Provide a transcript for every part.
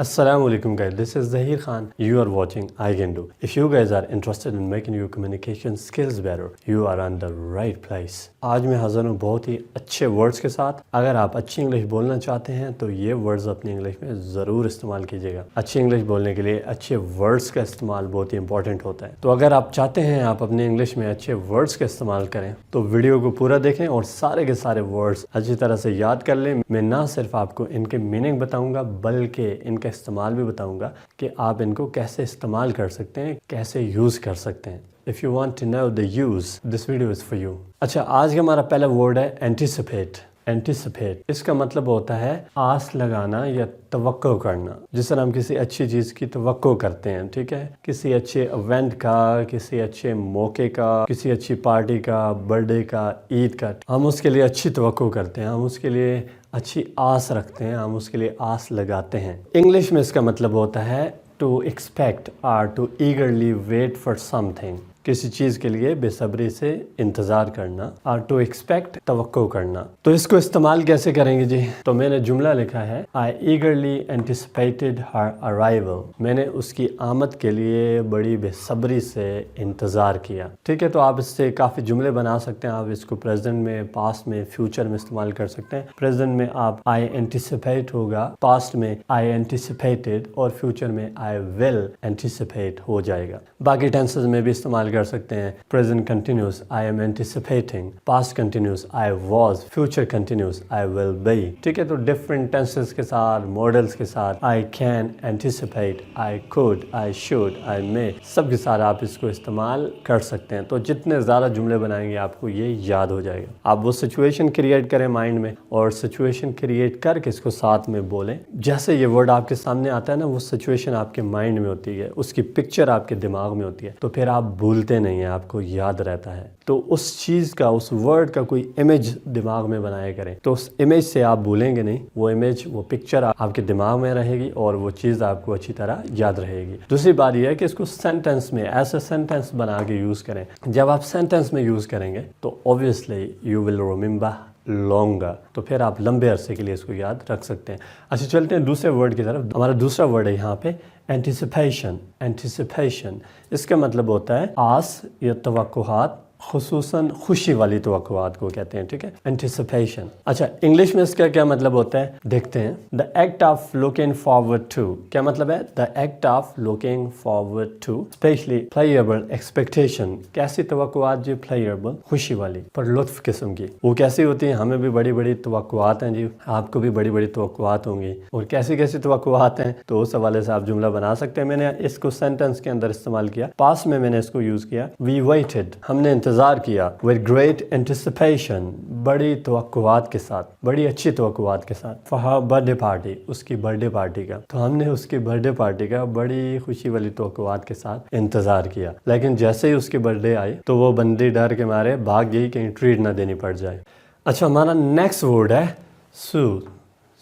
Assalamu alaikum guys, this is Zaheer Khan. You are watching I Can Do. If you guys are interested in making your communication skills better, you are on the right place. آج میں حاضر ہوں بہت ہی اچھے words کے ساتھ. اگر آپ اچھی انگلش بولنا چاہتے ہیں تو یہ ورڈز اپنی انگلش میں ضرور استعمال کیجیے گا. اچھی انگلش بولنے کے لیے اچھے ورڈز کا استعمال بہت ہی امپورٹنٹ ہوتا ہے. تو اگر آپ چاہتے ہیں آپ اپنی انگلش میں اچھے ورڈز کا استعمال کریں تو ویڈیو کو پورا دیکھیں اور سارے کے سارے ورڈز اچھی طرح سے یاد کر لیں. میں نہ صرف آپ کو ان کے میننگ بتاؤں گا بلکہ ان کا استعمال بھی بتاؤں گا کہ آپ ان کو کیسے استعمال کر سکتے ہیں, کیسے یوز کر سکتے ہیں. If you want to know the use, this video is for you. اچھا, آج کا ہمارا پہلا ورڈ ہے anticipate. Anticipate اس کا مطلب ہوتا ہے آس لگانا یا توقع کرنا. جس طرح ہم کسی اچھی چیز کی توقع کرتے ہیں, ٹھیک ہے, کسی اچھے ایونٹ کا, کسی اچھے موقع کا, کسی اچھی پارٹی کا, برتھ ڈے کا, عید کا, ہم اس کے لیے اچھی توقع کرتے ہیں, ہم اس کے لیے اچھی آس رکھتے ہیں, ہم اس کے لیے آس لگاتے ہیں. انگلش میں اس کا مطلب ہوتا ہے ٹو ایکسپیکٹ اور ٹو ایگرلی ویٹ فار سم تھنگ. کسی چیز کے لیے بے صبری سے انتظار کرنا, اور ٹو ایکسپیکٹ توقع کرنا. تو اس کو استعمال کیسے کریں گے جی؟ تو میں نے جملہ لکھا ہے I eagerly anticipated her arrival. میں نے اس کی آمد کے لیے بڑی بے صبری سے انتظار کیا. ٹھیک ہے, تو آپ اس سے کافی جملے بنا سکتے ہیں. آپ اس کو پریزنٹ میں, پاسٹ میں, فیوچر میں استعمال کر سکتے ہیں. پریزنٹ میں آپ I anticipate ہوگا, پاسٹ میں I anticipated اور فیوچر میں I will anticipate ہو جائے گا. باقی ٹینسز میں بھی استعمال کر سکتے ہیں. present continuous I am anticipating, past continuous I was, future continuous I will be. ٹھیک ہے, تو different tenses کے ساتھ, models کے ساتھ I can anticipate, I could, I should, I may, سب کے ساتھ آپ اس کو استعمال کر سکتے ہیں. تو جتنے زیادہ جملے بنائیں گے آپ کو یہ یاد ہو جائے گا. آپ وہ سچویشن کریٹ کریں مائنڈ میں, اور سچویشن کریٹ کر کے اس کو ساتھ میں بولیں. جیسے یہ ورڈ آپ کے سامنے آتا ہے نا, وہ سچویشن آپ کے مائنڈ میں ہوتی ہے, اس کی پکچر آپ کے دماغ میں ہوتی ہے, تو پھر آپ بھولتے نہیں ہیں, آپ کو یاد رہتا ہے. تو اس چیز کا, اس ورڈ کا کوئی امیج دماغ میں بنایا کریں, تو اس امیج سے آپ بھولیں گے نہیں. وہ امیج, وہ پکچر آپ کے دماغ میں رہے گی اور وہ چیز آپ کو اچھی طرح یاد رہے گی. دوسری بات یہ ہے کہ اس کو سینٹنس میں ایسے سینٹنس بنا کے یوز کریں. جب آپ سینٹنس میں یوز کریں گے تو obviously you will remember longer, تو پھر آپ لمبے عرصے کے لیے اس کو یاد رکھ سکتے ہیں. اچھا, چلتے ہیں دوسرے ورڈ کی طرف. ہمارا دوسرا ورڈ ہے یہاں پہ anticipation. Anticipation اس کا مطلب ہوتا ہے آس یا توقعات, خصوصاً خوشی والی توقعات کو کہتے ہیں. ٹھیک ہے, anticipation. اچھا, انگلش میں اس کا کیا مطلب ہوتا ہے دیکھتے ہیں. the act of looking forward to. کیا مطلب ہے؟ the act of looking forward to especially pleasurable expectation. کیسی توقعات جی؟ pleasurable, خوشی والی, پر لطف قسم کی. وہ کیسی ہوتی ہیں؟ ہمیں بھی بڑی بڑی توقعات ہیں جی, آپ کو بھی بڑی بڑی توقعات ہوں گی, اور کیسی کیسی توقعات ہیں, تو اس حوالے سے آپ جملہ بنا سکتے ہیں. میں نے اس کو سینٹنس کے اندر استعمال کیا. پاس میں نے اس کو یوز کیا. we waited, ہم نے انتظار کیا. with great anticipation, بڑی توقعات کے ساتھ, بڑی اچھی توقعات کے ساتھ. for her birthday party, اس کی برتھ ڈے پارٹی کا. تو ہم نے اس کی برتھ ڈے پارٹی کا بڑی خوشی والی توقعات کے ساتھ انتظار کیا. لیکن جیسے ہی اس کی برتھ ڈے آئی تو وہ بندی ڈر کے مارے بھاگ گئی کہیں ٹریٹ نہ دینی پڑ جائے. اچھا, ہمارا نیکسٹ ورڈ ہے soothe.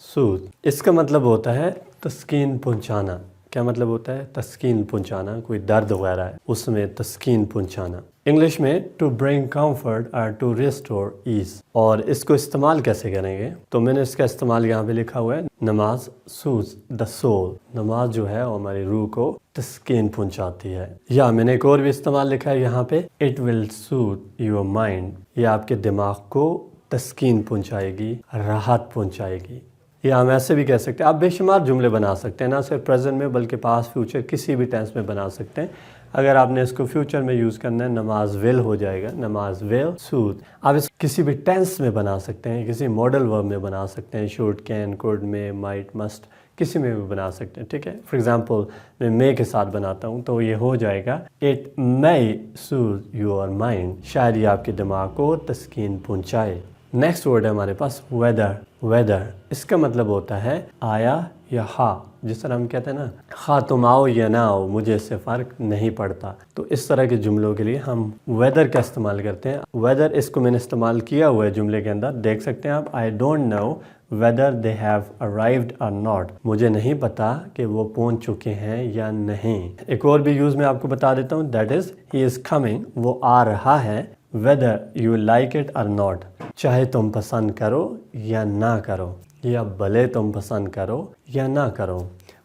soothe اس کا مطلب ہوتا ہے تسکین پہنچانا. کیا مطلب ہوتا ہے؟ تسکین پہنچانا. کوئی درد وغیرہ ہے اس میں تسکین پہنچانا. انگلش میں ٹو برنگ کمفرٹ اور ٹو ریسٹور ایز. اور اس کو استعمال کیسے کریں گے؟ تو میں نے اس کا استعمال یہاں پہ لکھا ہوا ہے. نماز soothes the soul. نماز جو ہے وہ ہماری روح کو تسکین پہنچاتی ہے. یا میں نے ایک اور بھی استعمال لکھا ہے یہاں پہ, it will soothe your mind. یہ آپ کے دماغ کو تسکین پہنچائے گی, راحت پہنچائے گی. یا ہم ایسے بھی کہہ سکتے ہیں. آپ بے شمار جملے بنا سکتے ہیں, نہ صرف پریزنٹ میں بلکہ پاسٹ, فیوچر, کسی بھی ٹینس میں بنا سکتے ہیں. اگر آپ نے اس کو فیوچر میں یوز کرنا ہے, نماز will ہو جائے گا, نماز will soothe. آپ اس کسی بھی ٹینس میں بنا سکتے ہیں, کسی ماڈل ورب میں بنا سکتے ہیں, should, can, could, may, might, must, کسی میں بھی بنا سکتے ہیں. ٹھیک ہے, فار ایگزامپل میں may کے ساتھ بناتا ہوں تو یہ ہو جائے گا it may soothe your mind. شاید یہ آپ کے دماغ کو تسکین پہنچائے. نیکسٹ ورڈ ہے ہمارے پاس ویدر. ویدر اس کا مطلب ہوتا ہے آیا یا ہاں. جس طرح ہم کہتے ہیں نا, خواہ تم آؤ یا نہ آؤ مجھے اس سے فرق نہیں پڑتا. تو اس طرح کے جملوں کے لیے ہم ویدر کا استعمال کرتے ہیں. ویدر اس کو میں نے استعمال کیا ہوا ہے جملے کے اندر, دیکھ سکتے ہیں آپ. I don't know whether they have arrived or not. مجھے نہیں پتا کہ وہ پہنچ چکے ہیں یا نہیں. ایک اور بھی یوز میں آپ کو بتا دیتا ہوں. that is he is coming, وہ آ رہا ہے. whether you like it or not, چاہے تم پسند کرو یا نہ کرو, یا بھلے تم پسند کرو یا نہ کرو.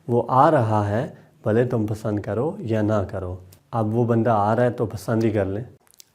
وہ آ رہا ہے بھلے تم پسند کرو یا نہ کرو. اب وہ بندہ آ رہا ہے تو پسند ہی کر لیں.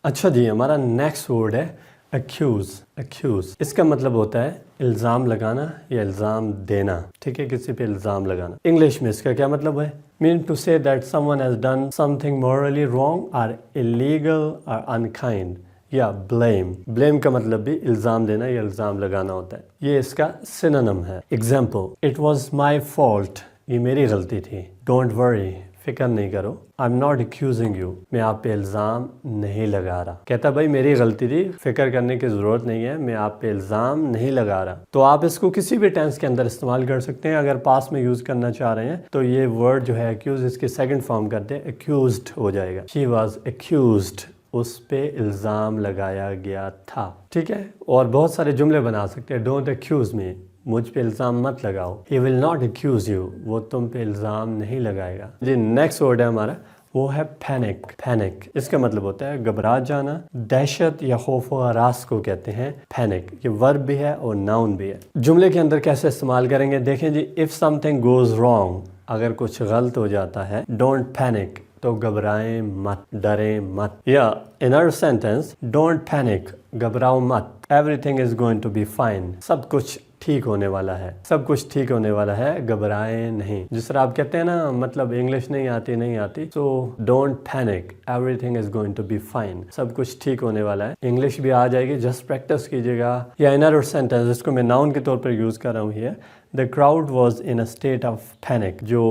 اچھا جی، ہمارا نیکسٹ ورڈ ہے ایکیوز. اس کا مطلب ہوتا ہے الزام لگانا یا الزام دینا. ٹھیک ہے، کسی پہ الزام لگانا. انگلش میں اس کا کیا مطلب ہے؟ مین ٹو سے that some one has done some thing morally wrong اور الیگل اور انکائنڈ. یا بلیم کا مطلب بھی الزام دینا یا الزام لگانا ہوتا ہے. یہ اس کا سینونیم ہے. Example: it was my fault, یہ میری غلطی تھی. ڈونٹ وری، فکر نہیں کرو. آئی ایم ناٹ ایکیوزنگ یو، میں آپ پہ الزام نہیں لگا رہا. کہتا بھائی میری غلطی تھی، فکر کرنے کی ضرورت نہیں ہے، میں آپ پہ الزام نہیں لگا رہا. تو آپ اس کو کسی بھی ٹینس کے اندر استعمال کر سکتے ہیں. اگر پاس میں یوز کرنا چاہ رہے ہیں تو یہ ورڈ جو ہے ایکیوز، اس کی سیکنڈ فارم کرتے ہیں ایکیوزڈ ہو جائے گا. شی واز ایکیوزڈ، اس پہ الزام لگایا گیا تھا. ٹھیک ہے، اور بہت سارے جملے بنا سکتے ہیں. ڈونٹ ایکیوز می، مجھ پہ الزام مت لگاؤ. ہی ول ناٹ ایکیوز یو، وہ تم پہ الزام نہیں لگائے گا. جی نیکسٹ ورڈ ہے ہمارا، وہ ہے پینک. اس کا مطلب ہوتا ہے گھبرا جانا. دہشت یا خوف و ہراس کو کہتے ہیں پینک. یہ ورب بھی ہے اور ناؤن بھی ہے. جملے کے اندر کیسے استعمال کریں گے دیکھیں جی. If something goes wrong, اگر کچھ غلط ہو جاتا ہے. ڈونٹ پینک، تو گھبرائیں مت، ڈریں مت. یا انر سینٹینس، ڈونٹ پینک، گھبراؤ مت. Everything is going to be fine, سب کچھ ٹھیک ہونے والا ہے. سب کچھ ٹھیک ہونے والا ہے، گھبرائیں نہیں. جس طرح آپ کہتے ہیں نا، مطلب انگلش نہیں آتی تو don't panic, everything is going to be fine, سب کچھ ٹھیک ہونے والا ہے. انگلش بھی آ جائے گی، جسٹ پریکٹس کیجیے گا. یا انر سینٹینس، اس کو میں ناؤن کے طور پر یوز کر رہا ہوں here. The crowd was in a state of panic. جو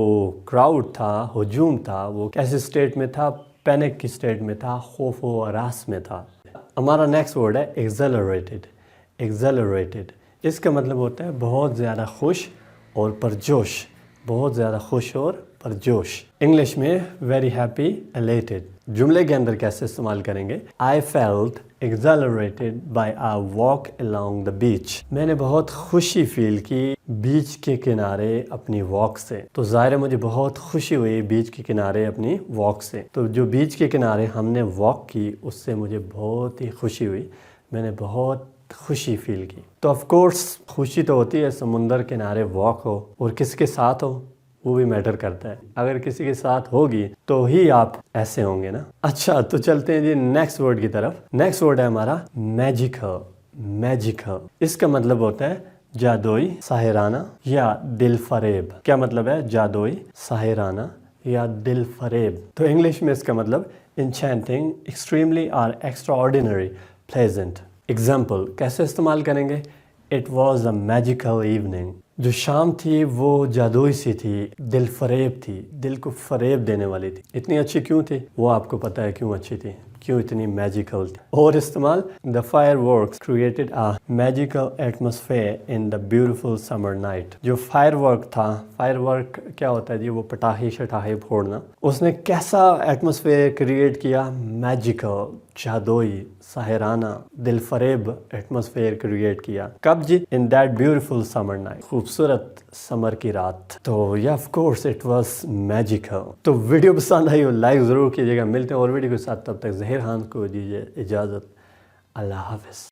کراؤڈ تھا، ہجوم تھا، وہ کیسے اسٹیٹ میں تھا؟ پینک کی اسٹیٹ میں تھا، خوف و ہراس میں تھا. ہمارا نیکسٹ ورڈ ہے ایگزیلریٹڈ. اس کا مطلب ہوتا ہے بہت زیادہ خوش اور پرجوش. بہت زیادہ خوش اور پرجوش. انگلش میں ویری ہیپی، ایلیٹڈ. جملے کے اندر کیسے استعمال کریں گے؟ I felt exhilarated by our walk along the beach. میں نے بہت خوشی فیل کی بیچ کے کنارے اپنی واک سے. تو ظاہر ہے مجھے بہت خوشی ہوئی بیچ کے کنارے اپنی واک سے. تو جو بیچ کے کنارے ہم نے واک کی، اس سے مجھے بہت ہی خوشی ہوئی، میں نے بہت خوشی فیل کی. تو آف کورس خوشی تو ہوتی ہے سمندر کنارے واک ہو، اور کس کے ساتھ ہو وہ بھی میٹر کرتا ہے. اگر کسی کے ساتھ ہوگی تو ہی آپ ایسے ہوں گے نا. اچھا تو چلتے ہیں جی نیکسٹ ورڈ کی طرف. نیکسٹ ورڈ ہے ہمارا میجیکل. اس کا مطلب ہوتا ہے جادوئی، ساحرانہ یا دل فریب. کیا مطلب ہے؟ جادوئی، ساحرانہ یا دل فریب. تو انگلش میں اس کا مطلب انچینٹنگ، ایکسٹریملی اور ایکسٹرا آرڈینری، پلیزنٹ. ایگزامپل کیسے استعمال کریں گے؟ It was a magical evening. جو شام تھی وہ جادوئی سی تھی، دل فریب تھی، دل کو فریب دینے والی تھی. اتنی اچھی کیوں تھی؟ وہ آپ کو پتہ ہے کیوں اچھی تھی، کیوں اتنی میجیکل تھی. اور استعمال the fireworks created a magical atmosphere in the beautiful summer night. جو فائر ورک تھا، فائر ورک کیا ہوتا ہے جی؟ وہ پٹاخے شٹاخے پھوڑنا. اس نے کیسا ایٹماسفیئر کریٹ کیا؟ میجیکل، جادوئی، ساحرانہ، دل فریب ایٹماسفیئر کریٹ کیا. کب جی؟ In that beautiful summer night, خوبصورت سمر کی رات. تو yeah of course it was magical. تو ویڈیو پسند آئی ہو لائک ضرور کیجیے گا. ملتے ہیں اور ویڈیو کے ساتھ، تب تک ظہیر خان کو دیجیے اجازت. اللہ حافظ.